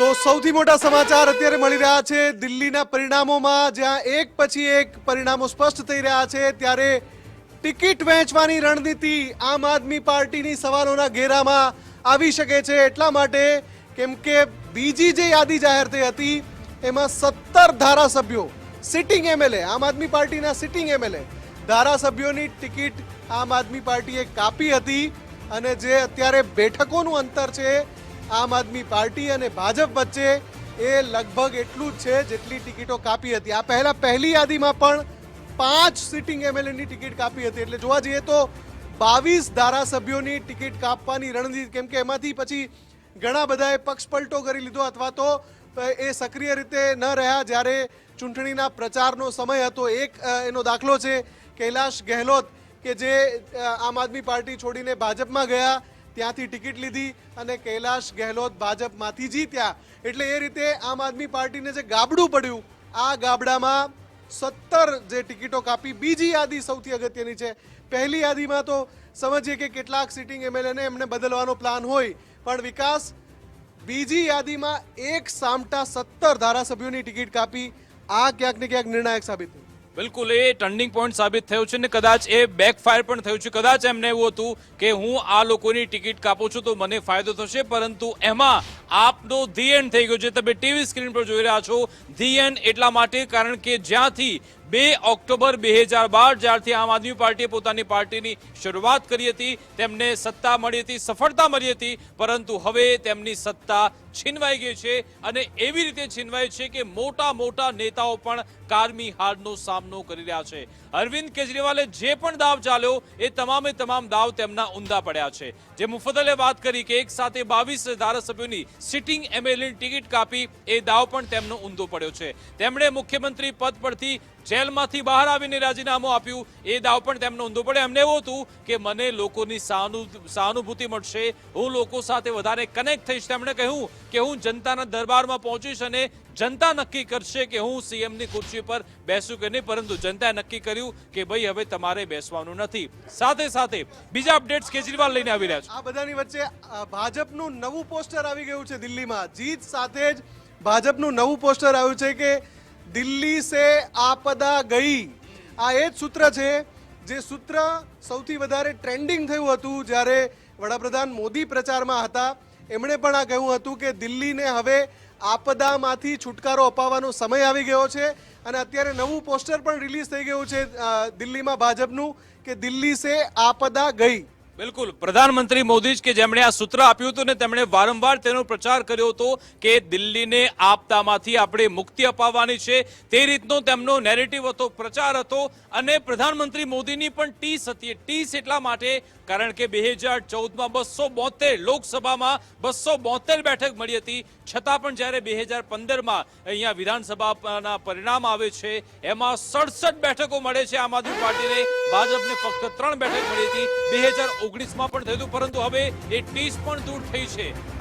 તો સૌથી મોટા સમાચાર અત્યારે મળી રહ્યા છે દિલ્હીના પરિણામોમાં, જ્યાં એક પછી એક પરિણામો સ્પષ્ટ થઈ રહ્યા છે ત્યારે ટિકિટ વહેંચવાની રણનીતિ આમ આદમી પાર્ટીની સવાલોના ઘેરામાં આવી શકે છે, એટલા માટે કેમ કે બીજી જે યાદી જાહેર થઈ હતી એમાં 17 ધારાસભ્યો સિટિંગ એમએલએ, આમ આદમી પાર્ટીના સિટિંગ એમએલએ ધારાસભ્યોની ટિકિટ આમ આદમી પાર્ટીએ કાપી હતી અને જે અત્યારે બેઠકોનું અંતર છે આમ આદમી પાર્ટી અને ભાજપ વચ્ચે એ લગભગ એટલું જ છે જેટલી ટિકિટો કાપી હતી. આ પહેલા પહેલી યાદીમાં પણ 5 સિટિંગ એમએલએની ટિકિટ કાપી હતી, એટલે જોવા જઈએ તો 22 ધારાસભ્યોની ટિકિટ કાપવાની રણનીતિ, કેમ કે એમાંથી પછી ઘણા બધાએ પક્ષપલટો કરી લીધો અથવા તો એ સક્રિય રીતે ન રહ્યા જ્યારે ચૂંટણીના પ્રચારનો સમય હતો. એક એનો દાખલો છે કૈલાશ ગેહલોત કે જે આમ આદમી પાર્ટી છોડીને ભાજપમાં ગયા, ત્યાંથી ટિકિટ લીધી અને કૈલાશ ગેહલોત ભાજપમાંથી જીત્યા. એટલે એ રીતે આમ આદમી પાર્ટીને જે ગાબડું પડ્યું, આ ગાબડામાં 17 જે ટિકિટો કાપી. બીજી યાદી સૌથી અગત્યની છે. પહેલી યાદીમાં તો સમજીએ કે કેટલાક સિટિંગ એમએલએને એમને બદલવાનો પ્લાન હોય, પણ વિકાસ બીજી યાદીમાં એક સામટા 17 ધારાસભ્યોની ટિકિટ કાપી. આ ક્યાંક ને ક્યાંક નિર્ણાયક સાબિત થયું. બિલકુલ એ ટર્નિંગ પોઈન્ટ સાબિત થયું છે ને કદાચ એ બેકફાયર પણ થયું છે. કદાચ એમને એવું હતું કે હું આ લોકોની ટિકિટ કાપું છું તો મને ફાયદો થશે, પરંતુ એમાં આપનો ધી એન્ડ થઈ ગયો છે. તમે ટીવી સ્ક્રીન પર જોઈ રહ્યા છો ધી એન્ડ એટલા માટે કારણ કે જ્યાંથી 2 ઓક્ટોબર 2012 જ્યારથી આમ આદમી પાર્ટીએ પોતાની પાર્ટીની શરૂઆત કરી હતી તેમને સત્તા મળી હતી, સફળતા મળી હતી, પરંતુ હવે તેમની સત્તા છીનવાઈ ગઈ છે અને એવી રીતે છીનવાઈ છે કે મોટા મોટા નેતાઓ પણ કારમી હારનો સામનો કરી રહ્યા છે. અરવિંદ કેજરીવાલે જે પણ દાવ ચાલ્યો એ તમામે તમામ દાવ તેમના ઊંધા પડ્યા છે. જે મુફદ્દલે વાત કરી કે એક સાથે 22 ધારાસભ્યોની સિટિંગ એમએલએની ટિકિટ કાપી, એ દાવ પણ તેમનો ઊંધો પડ્યો છે. તેમણે મુખ્યમંત્રી પદ પરથી જેલમાંથી બહાર આવીને રાજીનામું આપ્યું, એ દાવ પણ તેમનો ઊંધો પડ્યો. એમને એવું હતું કે મને લોકોની સહાનુભૂતિ મળશે, હું લોકો સાથે વધારે કનેક્ટ થઈશ. તેમણે કહ્યું કે હું જનતાના દરબારમાં પહોંચીશ અને જનતા નક્કી કરશે કે હું સીએમની ખુરશી પર બેસું કે નહીં, પરંતુ જનતાએ નક્કી કર્યું કે ભાઈ હવે તમારે બેસવાનું નથી. સાથે સાથે બીજા અપડેટ્સ કેજરીવાલ લઈને આવી રહ્યા છે. આ બધાની વચ્ચે ભાજપનું નવું પોસ્ટર આવી ગયું છે દિલ્હીમાં. જીત સાથે જ ભાજપનું નવું પોસ્ટર આવ્યું છે કે દિલ્હી સે આપદા ગઈ. આ એ જ સૂત્ર છે જે સૂત્ર સૌથી વધારે ટ્રેન્ડિંગ થયું હતું જ્યારે વડાપ્રધાન મોદી પ્રચારમાં હતા. એમણે પણ આ કહ્યું હતું કે દિલ્હીને હવે આપદામાંથી છુટકારો અપાવવાનો સમય આવી ગયો છે અને અત્યારે નવું પોસ્ટર પણ રિલીઝ થઈ ગયું છે દિલ્હીમાં ભાજપનું કે દિલ્હી સે આપદા ગઈ. બિલકુલ પ્રધાનમંત્રી મોદી જ કે જેમણે આ સૂત્ર આપ્યું હતું ને તેમણે વારંવાર તેનો પ્રચાર કર્યો હતો કે દિલ્હીને આપદામાંથી આપણે મુક્તિ અપાવવાની છે, તે રીતનો તેમનો નેરેટિવ હતો, પ્રચાર હતો. અને પ્રધાનમંત્રી મોદીની પણ ટીસ હતી. ટીસ એટલા માટે કારણ કે 2014માં 272 લોકસભામાં 272 બેઠક મળી હતી, છતાં પણ જ્યારે 2015માં અહીંયા વિધાનસભાના પરિણામ આવે છે એમાં 67 બેઠકો મળે છે આમ આદમી પાર્ટીને, ભાજપને ફક્ત 3 બેઠક મળી હતી. 2019માં પણ થયું, પરંતુ હવે એ ટીસ પણ દૂર થઈ છે.